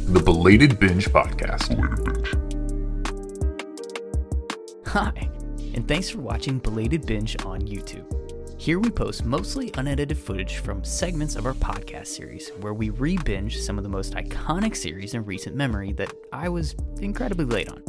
the Belated Binge Podcast. Hi, and thanks for watching Belated Binge on YouTube. Here we post mostly unedited footage from segments of our podcast series where we re-binge some of the most iconic series in recent memory that I was incredibly late on.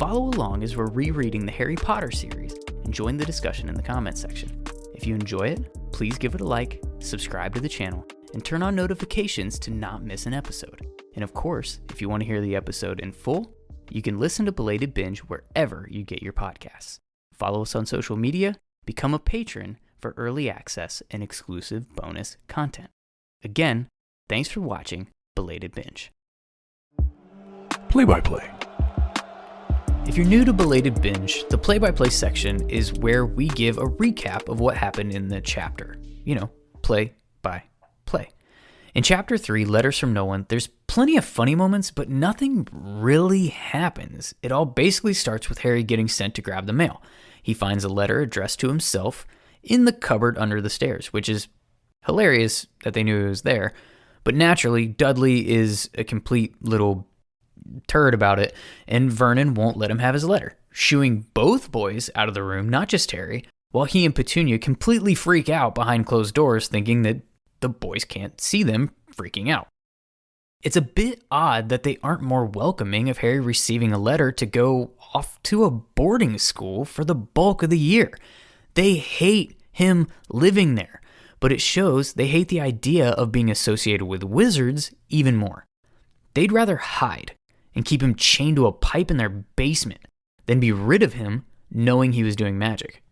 Follow along as we're rereading the Harry Potter series and join the discussion in the comments section. If you enjoy it, please give it a like, subscribe to the channel, and turn on notifications to not miss an episode. And of course, if you want to hear the episode in full, you can listen to Belated Binge wherever you get your podcasts. Follow us on social media, become a patron for early access and exclusive bonus content. Again, thanks for watching Belated Binge. Play-by-play. If you're new to Belated Binge, the play-by-play section is where we give a recap of what happened in the chapter. Play-by-play. In Chapter 3, Letters from No One, there's plenty of funny moments, but nothing really happens. It all basically starts with Harry getting sent to grab the mail. He finds a letter addressed to himself in the cupboard under the stairs, which is hilarious that they knew it was there. But naturally, Dudley is a complete little turd about it, and Vernon won't let him have his letter, shooing both boys out of the room, not just Harry, while he and Petunia completely freak out behind closed doors, thinking that the boys can't see them freaking out. It's a bit odd that they aren't more welcoming of Harry receiving a letter to go off to a boarding school for the bulk of the year. They hate him living there, but it shows they hate the idea of being associated with wizards even more. They'd rather hide and keep him chained to a pipe in their basement than be rid of him knowing he was doing magic.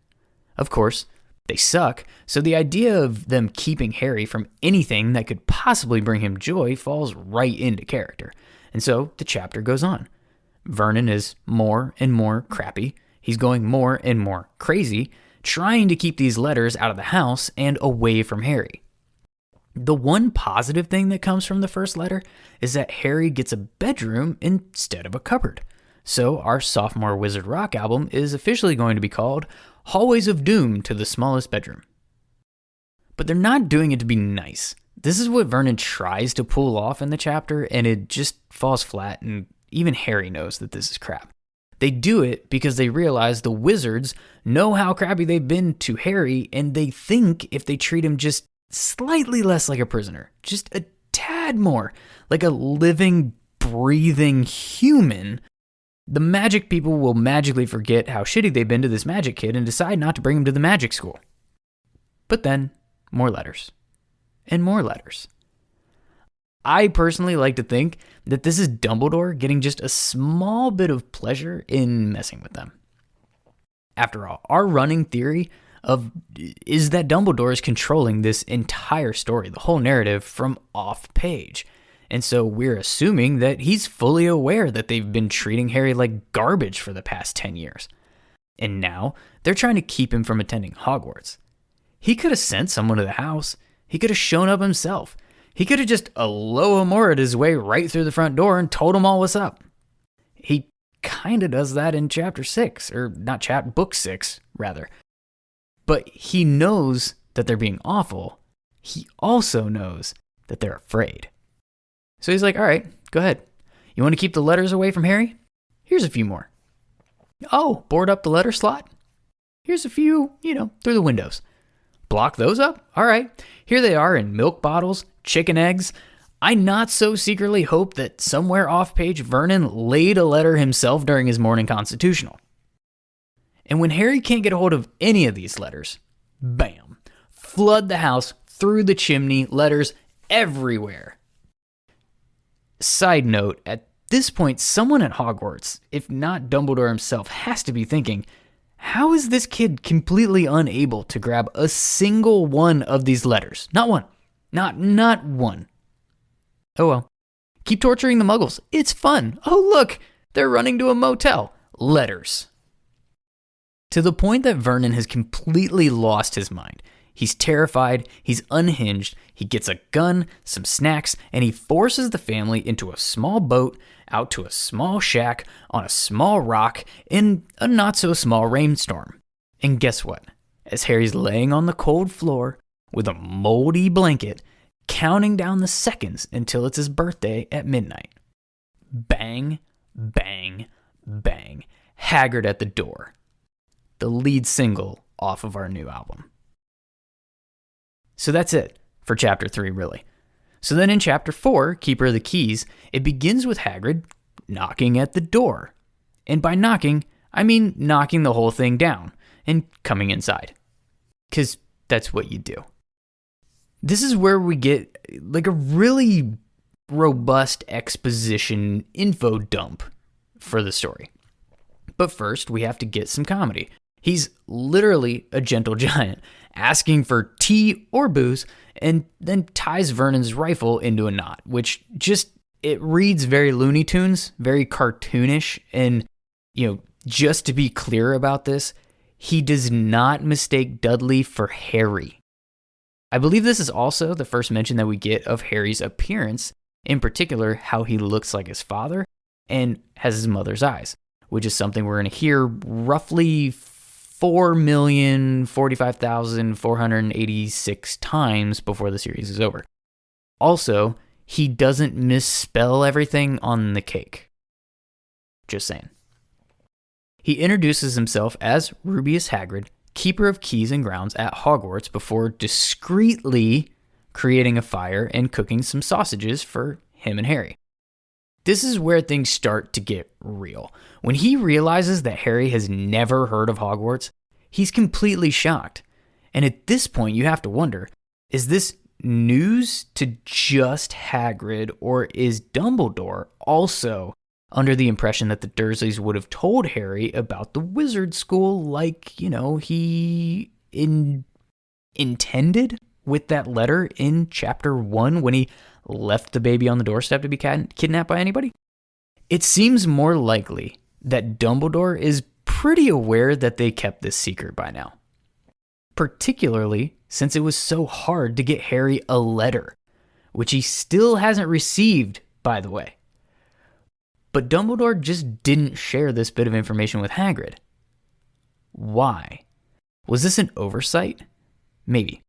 Of course, they suck, so the idea of them keeping Harry from anything that could possibly bring him joy falls right into character. And so the chapter goes on. Vernon is more and more crappy. He's going more and more crazy, trying to keep these letters out of the house and away from Harry. The one positive thing that comes from the first letter is that Harry gets a bedroom instead of a cupboard. So our sophomore Wizard Rock album is officially going to be called Hallways of Doom to the Smallest Bedroom. But they're not doing it to be nice. This is what Vernon tries to pull off in the chapter, and it just falls flat, and even Harry knows that this is crap. They do it because they realize the wizards know how crappy they've been to Harry, and they think if they treat him just slightly less like a prisoner, just a tad more like a living, breathing human, the magic people will magically forget how shitty they've been to this magic kid and decide not to bring him to the magic school. But then, more letters. And more letters. I personally like to think that this is Dumbledore getting just a small bit of pleasure in messing with them. After all, our running theory is that Dumbledore is controlling this entire story, the whole narrative, from off page. And so we're assuming that he's fully aware that they've been treating Harry like garbage for the past 10 years. And now they're trying to keep him from attending Hogwarts. He could have sent someone to the house. He could have shown up himself. He could have just Aloha-Mora'd his way right through the front door and told them all what's up. He kind of does that in Chapter 6, or not Book 6, rather. But he knows that they're being awful. He also knows that they're afraid. So he's like, all right, go ahead. You want to keep the letters away from Harry? Here's a few more. Oh, board up the letter slot? Here's a few, through the windows. Block those up? All right. Here they are in milk bottles, chicken eggs. I not so secretly hope that somewhere off page Vernon laid a letter himself during his morning constitutional. And when Harry can't get a hold of any of these letters, bam, flood the house through the chimney, letters everywhere. Side note, at this point, someone at Hogwarts, if not Dumbledore himself, has to be thinking, how is this kid completely unable to grab a single one of these letters? Not one. Not one. Oh well. Keep torturing the Muggles. It's fun. Oh look, they're running to a motel. Letters. To the point that Vernon has completely lost his mind. He's terrified, he's unhinged, he gets a gun, some snacks, and he forces the family into a small boat, out to a small shack, on a small rock, in a not-so-small rainstorm. And guess what? As Harry's laying on the cold floor, with a moldy blanket, counting down the seconds until it's his birthday at midnight, Bang, bang, bang. Hagrid at the door. The lead single off of our new album. So that's it for chapter 3, really. So then in chapter 4, Keeper of the Keys, it begins with Hagrid knocking at the door. And by knocking, I mean knocking the whole thing down and coming inside. Because that's what you do. This is where we get like a really robust exposition info dump for the story. But first, we have to get some comedy. He's literally a gentle giant, asking for tea or booze, and then ties Vernon's rifle into a knot, which just, it reads very Looney Tunes, very cartoonish, and, just to be clear about this, he does not mistake Dudley for Harry. I believe this is also the first mention that we get of Harry's appearance, in particular, how he looks like his father and has his mother's eyes, which is something we're going to hear roughly 4,045,486 times before the series is over. Also, he doesn't misspell everything on the cake. Just saying. He introduces himself as Rubeus Hagrid, Keeper of Keys and Grounds at Hogwarts, before discreetly creating a fire and cooking some sausages for him and Harry. This is where things start to get real. When he realizes that Harry has never heard of Hogwarts, he's completely shocked. And at this point, you have to wonder, is this news to just Hagrid, or is Dumbledore also under the impression that the Dursleys would have told Harry about the wizard school like, he intended with that letter in chapter 1 when he left the baby on the doorstep to be kidnapped by anybody? It seems more likely that Dumbledore is pretty aware that they kept this secret by now. Particularly since it was so hard to get Harry a letter, which he still hasn't received, by the way. But Dumbledore just didn't share this bit of information with Hagrid. Why? Was this an oversight? Maybe.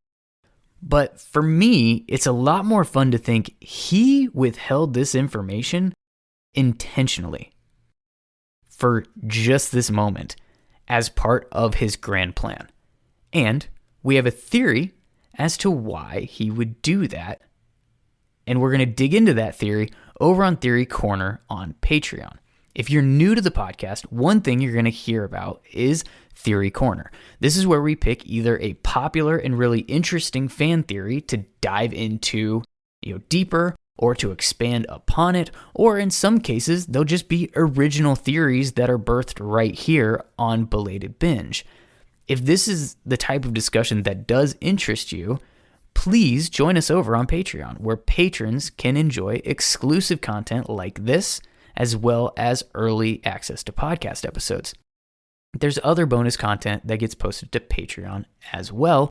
But for me, it's a lot more fun to think he withheld this information intentionally for just this moment as part of his grand plan. And we have a theory as to why he would do that. And we're going to dig into that theory over on Theory Corner on Patreon. If you're new to the podcast, one thing you're going to hear about is Theory Corner. This is where we pick either a popular and really interesting fan theory to dive into, deeper, or to expand upon it, or in some cases, they'll just be original theories that are birthed right here on Belated Binge. If this is the type of discussion that does interest you, please join us over on Patreon, where patrons can enjoy exclusive content like this, as well as early access to podcast episodes. There's other bonus content that gets posted to Patreon as well.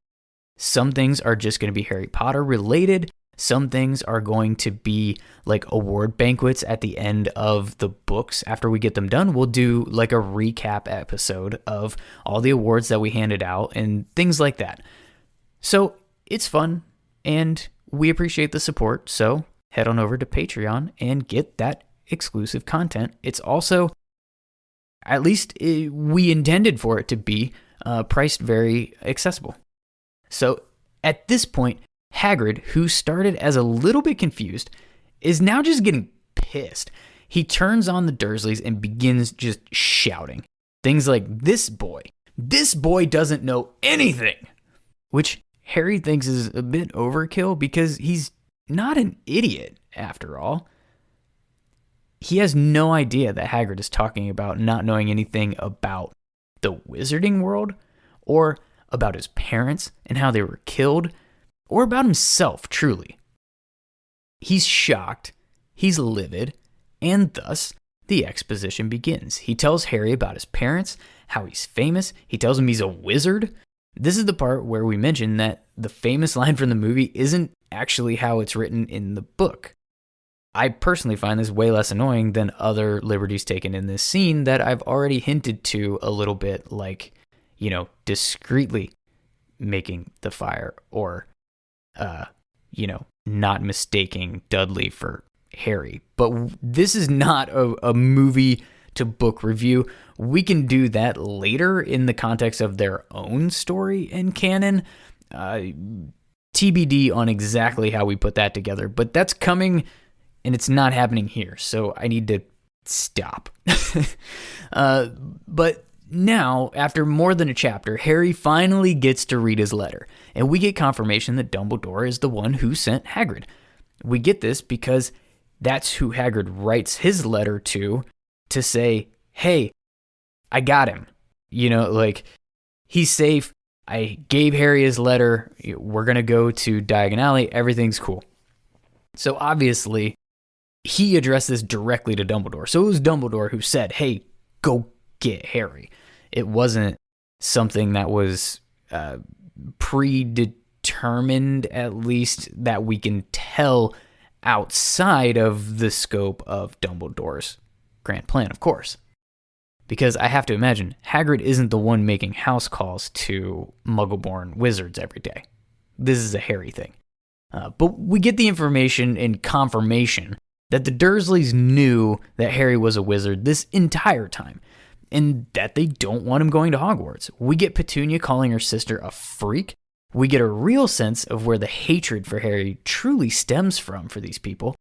Some things are just going to be Harry Potter related. Some things are going to be like award banquets at the end of the books. After we get them done, we'll do like a recap episode of all the awards that we handed out and things like that. So it's fun and we appreciate the support. So head on over to Patreon and get that exclusive content. It's also, at least we intended for it to be, priced very accessible. So at this point, Hagrid, who started as a little bit confused, is now just getting pissed. He turns on the Dursleys and begins just shouting things like, this boy doesn't know anything, which Harry thinks is a bit overkill because he's not an idiot after all. He has no idea that Hagrid is talking about not knowing anything about the wizarding world, or about his parents and how they were killed, or about himself, truly. He's shocked, he's livid, and thus the exposition begins. He tells Harry about his parents, how he's famous, he tells him he's a wizard. This is the part where we mention that the famous line from the movie isn't actually how it's written in the book. I personally find this way less annoying than other liberties taken in this scene that I've already hinted to a little bit, like, discreetly making the fire, or, not mistaking Dudley for Harry. But this is not a movie to book review. We can do that later in the context of their own story and canon. TBD on exactly how we put that together, but that's coming and it's not happening here, so I need to stop. But now, after more than a chapter, Harry finally gets to read his letter, and we get confirmation that Dumbledore is the one who sent Hagrid. We get this because that's who Hagrid writes his letter to say, hey, I got him. He's safe. I gave Harry his letter. We're going to go to Diagon Alley. Everything's cool. So obviously, he addressed this directly to Dumbledore. So it was Dumbledore who said, hey, go get Harry. It wasn't something that was predetermined, at least that we can tell outside of the scope of Dumbledore's grand plan, of course. Because I have to imagine, Hagrid isn't the one making house calls to Muggle-born wizards every day. This is a Harry thing. But we get the information and confirmation that the Dursleys knew that Harry was a wizard this entire time, and that they don't want him going to Hogwarts. We get Petunia calling her sister a freak. We get a real sense of where the hatred for Harry truly stems from for these people,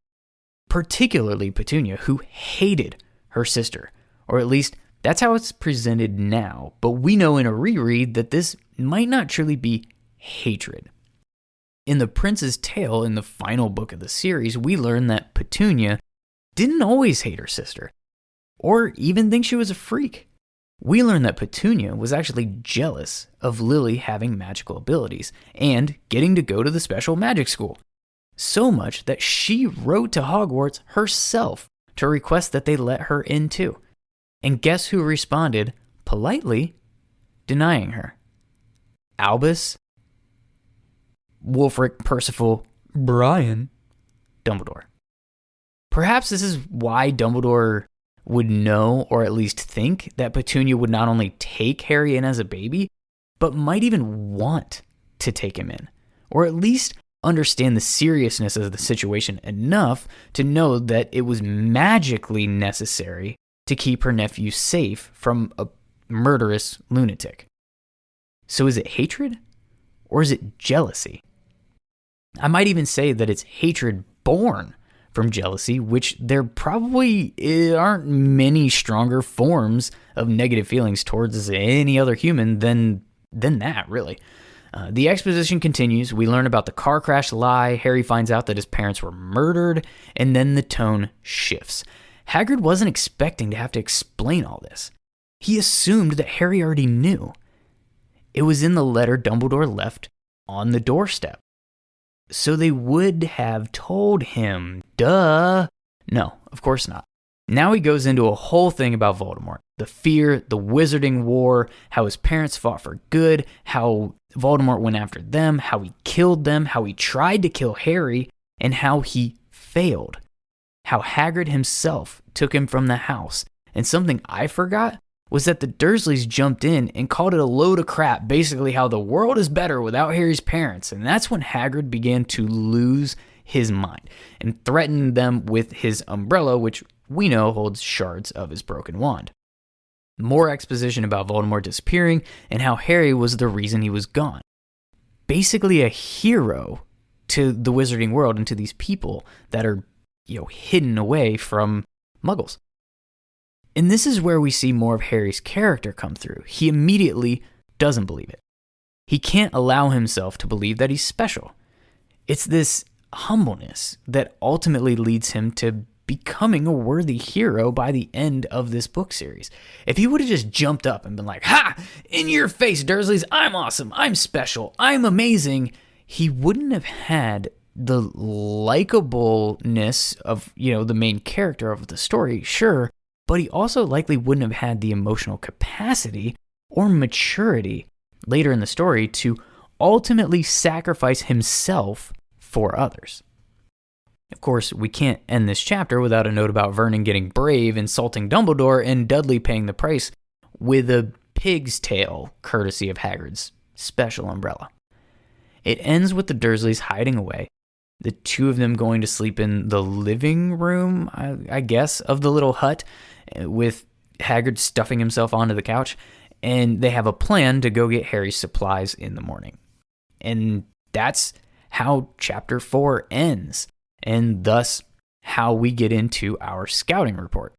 particularly Petunia, who hated her sister, or at least that's how it's presented now, but we know in a reread that this might not truly be hatred. In The Prince's Tale, in the final book of the series, we learn that Petunia didn't always hate her sister, or even think she was a freak. We learn that Petunia was actually jealous of Lily having magical abilities and getting to go to the special magic school, so much that she wrote to Hogwarts herself to request that they let her in too. And guess who responded, politely denying her? Albus, Wulfric, Percival, Brian, Dumbledore. Perhaps this is why Dumbledore would know, or at least think, that Petunia would not only take Harry in as a baby, but might even want to take him in, or at least understand the seriousness of the situation enough to know that it was magically necessary to keep her nephew safe from a murderous lunatic. So is it hatred, or is it jealousy? I might even say that it's hatred born from jealousy, which there probably aren't many stronger forms of negative feelings towards any other human than that, really. The exposition continues. We learn about the car crash lie. Harry finds out that his parents were murdered, and then the tone shifts. Hagrid wasn't expecting to have to explain all this. He assumed that Harry already knew. It was in the letter Dumbledore left on the doorstep. So they would have told him, duh. No, of course not. Now he goes into a whole thing about Voldemort. The fear, the wizarding war, how his parents fought for good, how Voldemort went after them, how he killed them, how he tried to kill Harry, and how he failed. How Hagrid himself took him from the house. And something I forgot was that the Dursleys jumped in and called it a load of crap, basically how the world is better without Harry's parents. And that's when Hagrid began to lose his mind and threatened them with his umbrella, which we know holds shards of his broken wand. More exposition about Voldemort disappearing and how Harry was the reason he was gone. Basically a hero to the wizarding world and to these people that are, hidden away from Muggles. And this is where we see more of Harry's character come through. He immediately doesn't believe it. He can't allow himself to believe that he's special. It's this humbleness that ultimately leads him to becoming a worthy hero by the end of this book series. If he would have just jumped up and been like, ha, in your face, Dursleys, I'm awesome, I'm special, I'm amazing, he wouldn't have had the likableness of, the main character of the story, sure, but he also likely wouldn't have had the emotional capacity or maturity later in the story to ultimately sacrifice himself for others. Of course, we can't end this chapter without a note about Vernon getting brave, insulting Dumbledore, and Dudley paying the price with a pig's tail, courtesy of Hagrid's special umbrella. It ends with the Dursleys hiding away. the two of them going to sleep in the living room, I guess, of the little hut, with Hagrid stuffing himself onto the couch. And they have a plan to go get Harry's supplies in the morning. And that's how Chapter 4 ends, and thus how we get into our scouting report.